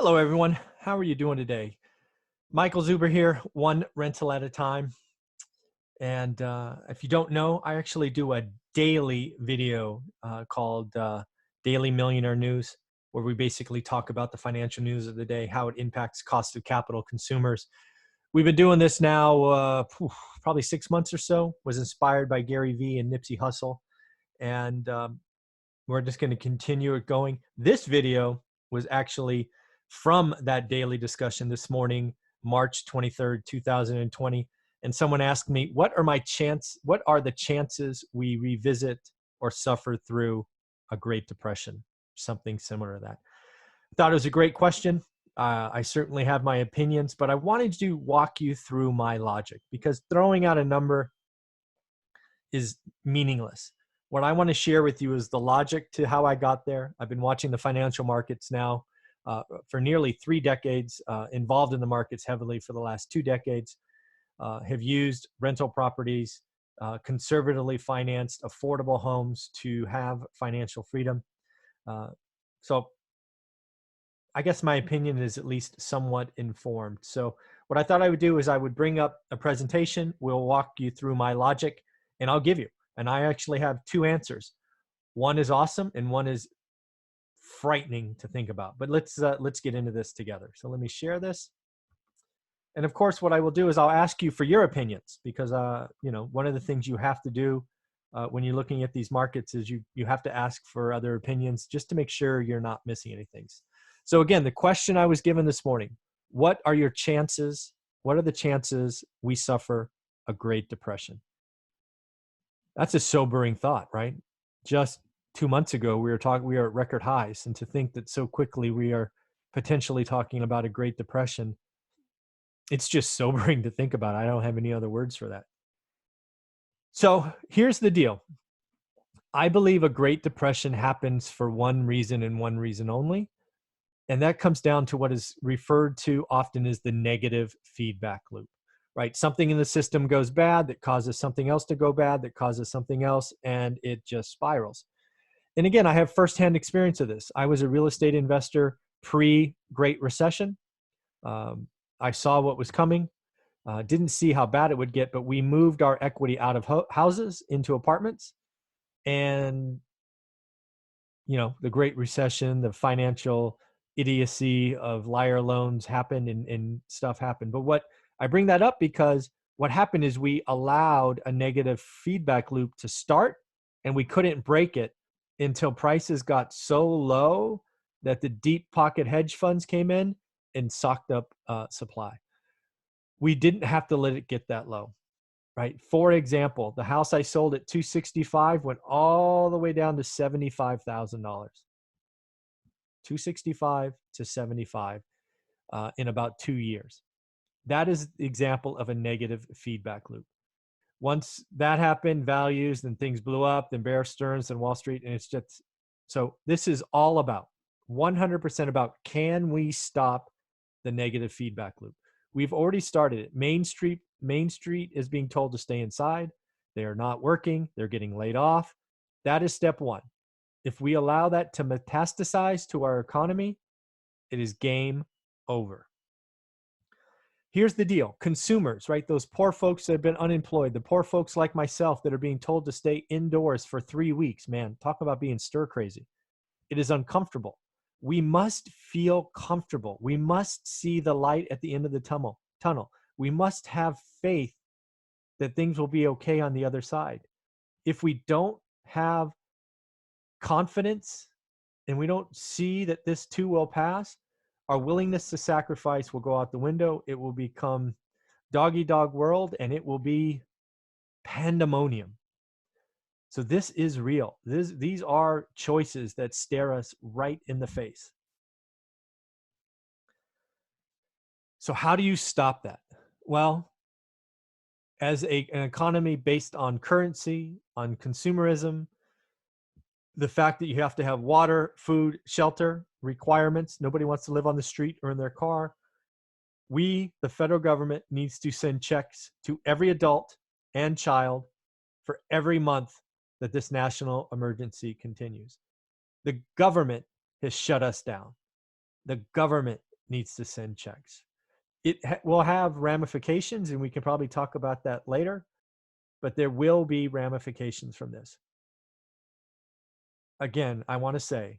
Hello, everyone. How are you doing today? Michael Zuber here, one rental at a time. And if you don't know, I actually do a daily video called Daily Millionaire News, where we basically talk about the financial news of the day, how it impacts cost of capital consumers. We've been doing this now probably 6 months or so. Was inspired by Gary Vee and Nipsey Hussle. And we're just going to continue it going. This video was actually from that daily discussion this morning, March 23rd, 2020. And someone asked me, what are the chances we revisit or suffer through a Great Depression? Something similar to that. I thought it was a great question. I certainly have my opinions, but I wanted to walk you through my logic, because throwing out a number is meaningless. What I want to share with you is the logic to how I got there. I've been watching the financial markets now for nearly 3 decades, involved in the markets heavily for the last 2 decades, have used rental properties, conservatively financed affordable homes to have financial freedom. So I guess my opinion is at least somewhat informed. So what I thought I would do is I would bring up a presentation. We'll walk you through my logic, and I'll give you. And I actually have 2 answers. One is awesome and one is frightening to think about. But let's get into this together. So let me share this. And of course, what I will do is I'll ask you for your opinions, because one of the things you have to do when you're looking at these markets is you have to ask for other opinions just to make sure you're not missing anything. So again, the question I was given this morning: what are your chances? What are the chances we suffer a Great Depression? That's a sobering thought, right? Just 2 months ago, we were at record highs, and to think that so quickly we are potentially talking about a Great Depression, it's just sobering to think about. I don't have any other words for that. So here's the deal. I believe a Great Depression happens for one reason and one reason only, and that comes down to what is referred to often as the negative feedback loop. Right? Something in the system goes bad that causes something else to go bad, that causes something else, and it just spirals. And again, I have firsthand experience of this. I was a real estate investor pre-Great Recession. I saw what was coming, didn't see how bad it would get, but we moved our equity out of houses into apartments. And, the Great Recession, the financial idiocy of liar loans happened, and stuff happened. But I bring that up because what happened is we allowed a negative feedback loop to start, and we couldn't break it until prices got so low that the deep pocket hedge funds came in and socked up supply. We didn't have to let it get that low, right? For example, the house I sold at $265 went all the way down to $75,000. $265 to $75 in about 2 years. That is the example of a negative feedback loop. Once that happened, values, then things blew up, then Bear Stearns and Wall Street, and it's just, so this is all about 100% about, can we stop the negative feedback loop? We've already started it. Main Street is being told to stay inside. They are not working. They're getting laid off. That is step one. If we allow that to metastasize to our economy, it is game over. Here's the deal. Consumers, right? Those poor folks that have been unemployed, the poor folks like myself that are being told to stay indoors for 3 weeks, man, talk about being stir crazy. It is uncomfortable. We must feel comfortable. We must see the light at the end of the tunnel. We must have faith that things will be okay on the other side. If we don't have confidence and we don't see that this too will pass, our willingness to sacrifice will go out the window. It will become dog-eat-dog world, and it will be pandemonium. So this is real. These are choices that stare us right in the face. So how do you stop that? Well, as an economy based on currency, on consumerism, the fact that you have to have water, food, shelter requirements. Nobody wants to live on the street or in their car. We, the federal government, needs to send checks to every adult and child for every month that this national emergency continues. The government has shut us down. The government needs to send checks. It will have ramifications, and we can probably talk about that later, but there will be ramifications from this. Again, I want to say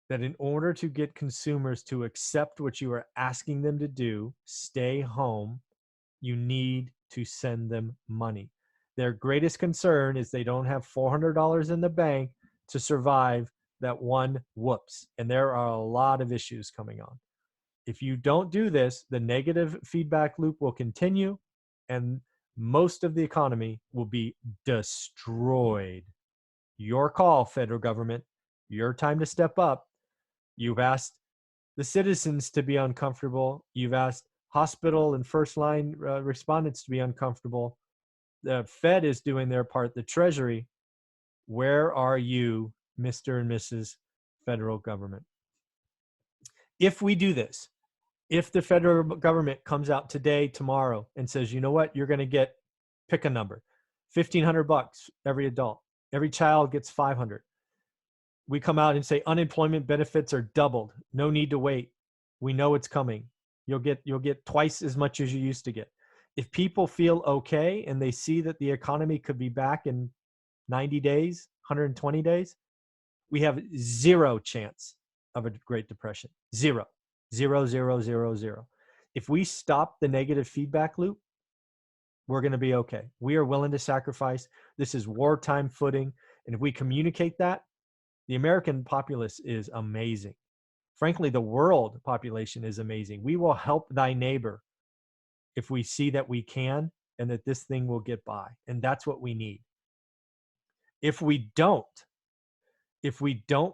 that in order to get consumers to accept what you are asking them to do, stay home, you need to send them money. Their greatest concern is they don't have $400 in the bank to survive that one whoops. And there are a lot of issues coming on. If you don't do this, the negative feedback loop will continue and most of the economy will be destroyed. Your call, federal government. Your time to step up. You've asked the citizens to be uncomfortable. You've asked hospital and first line respondents to be uncomfortable. The Fed is doing their part, the Treasury. Where are you, Mr. and Mrs. Federal Government? If we do this, if the federal government comes out today, tomorrow, and says, you know what, you're going to get, pick a number, $1,500 every adult, every child gets 500. We come out and say unemployment benefits are doubled. No need to wait. We know it's coming. You'll get twice as much as you used to get. If people feel okay and they see that the economy could be back in 90 days, 120 days, we have zero chance of a Great Depression. Zero. Zero, zero, zero, zero. If we stop the negative feedback loop, we're going to be okay. We are willing to sacrifice. This is wartime footing. And if we communicate that, the American populace is amazing. Frankly, the world population is amazing. We will help thy neighbor if we see that we can and that this thing will get by. And that's what we need. If we don't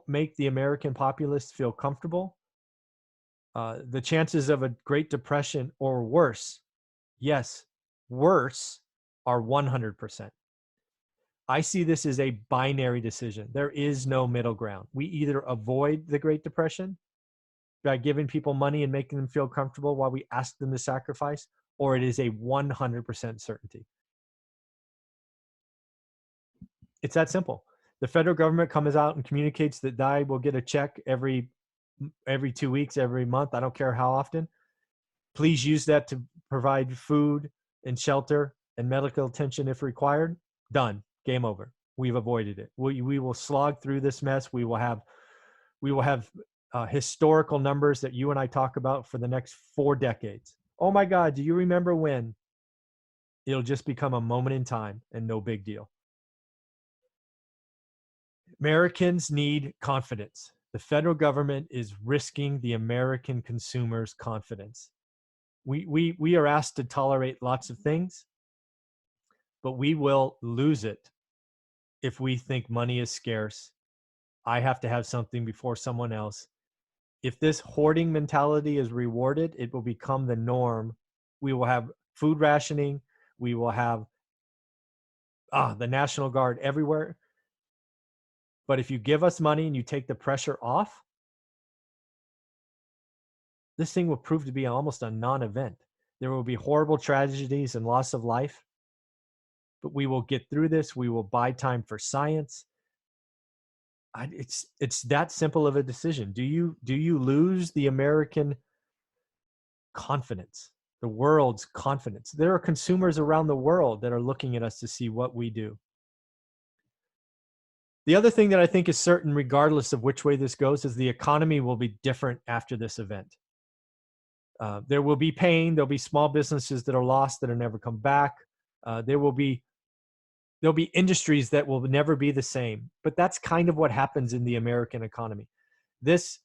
make the American populace feel comfortable, the chances of a Great Depression or worse, yes, worse, are 100%. I see this as a binary decision. There is no middle ground. We either avoid the Great Depression by giving people money and making them feel comfortable while we ask them to sacrifice, or it is a 100% certainty. It's that simple. The federal government comes out and communicates that I will get a check every 2 weeks, every month. I don't care how often. Please use that to provide food and shelter and medical attention if required. Done. Game over. We've avoided it. We will slog through this mess. We will have historical numbers that you and I talk about for the next 4 decades. Oh my God, do you remember when? It'll just become a moment in time and no big deal. Americans need confidence. The federal government is risking the American consumer's confidence. We are asked to tolerate lots of things, but we will lose it if we think money is scarce. I have to have something before someone else. If this hoarding mentality is rewarded, it will become the norm. We will have food rationing. We will have the National Guard everywhere. But if you give us money and you take the pressure off, this thing will prove to be almost a non-event. There will be horrible tragedies and loss of life, but we will get through this. We will buy time for science. It's that simple of a decision. Do you lose the American confidence, the world's confidence? There are consumers around the world that are looking at us to see what we do. The other thing that I think is certain, regardless of which way this goes, is the economy will be different after this event. There will be pain. There'll be small businesses that are lost that will never come back. There'll be industries that will never be the same. But that's kind of what happens in the American economy. This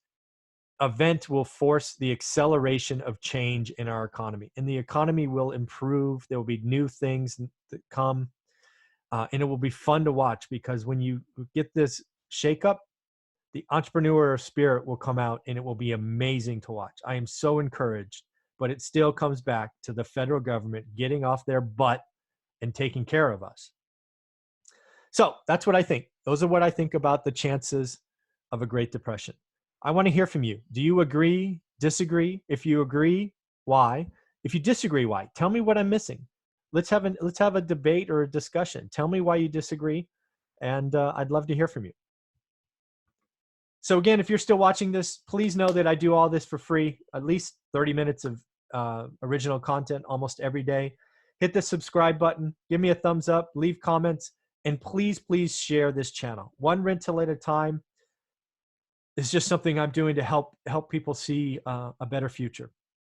event will force the acceleration of change in our economy, and the economy will improve. There will be new things that come, and it will be fun to watch, because when you get this shakeup, the entrepreneur spirit will come out and it will be amazing to watch. I am so encouraged, but it still comes back to the federal government getting off their butt and taking care of us. So that's what I think. Those are what I think about the chances of a Great Depression. I want to hear from you. Do you agree, disagree? If you agree, why? If you disagree, why? Tell me what I'm missing. Let's have a debate or a discussion. Tell me why you disagree, and I'd love to hear from you. So again, if you're still watching this, please know that I do all this for free, at least 30 minutes of original content almost every day. Hit the subscribe button, give me a thumbs up, leave comments, and please, please share this channel. One rental at a time is just something I'm doing to help people see a better future.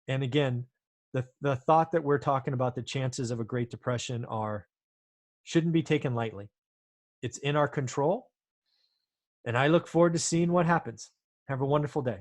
And again, the thought that we're talking about the chances of a Great Depression shouldn't be taken lightly. It's in our control. And I look forward to seeing what happens. Have a wonderful day.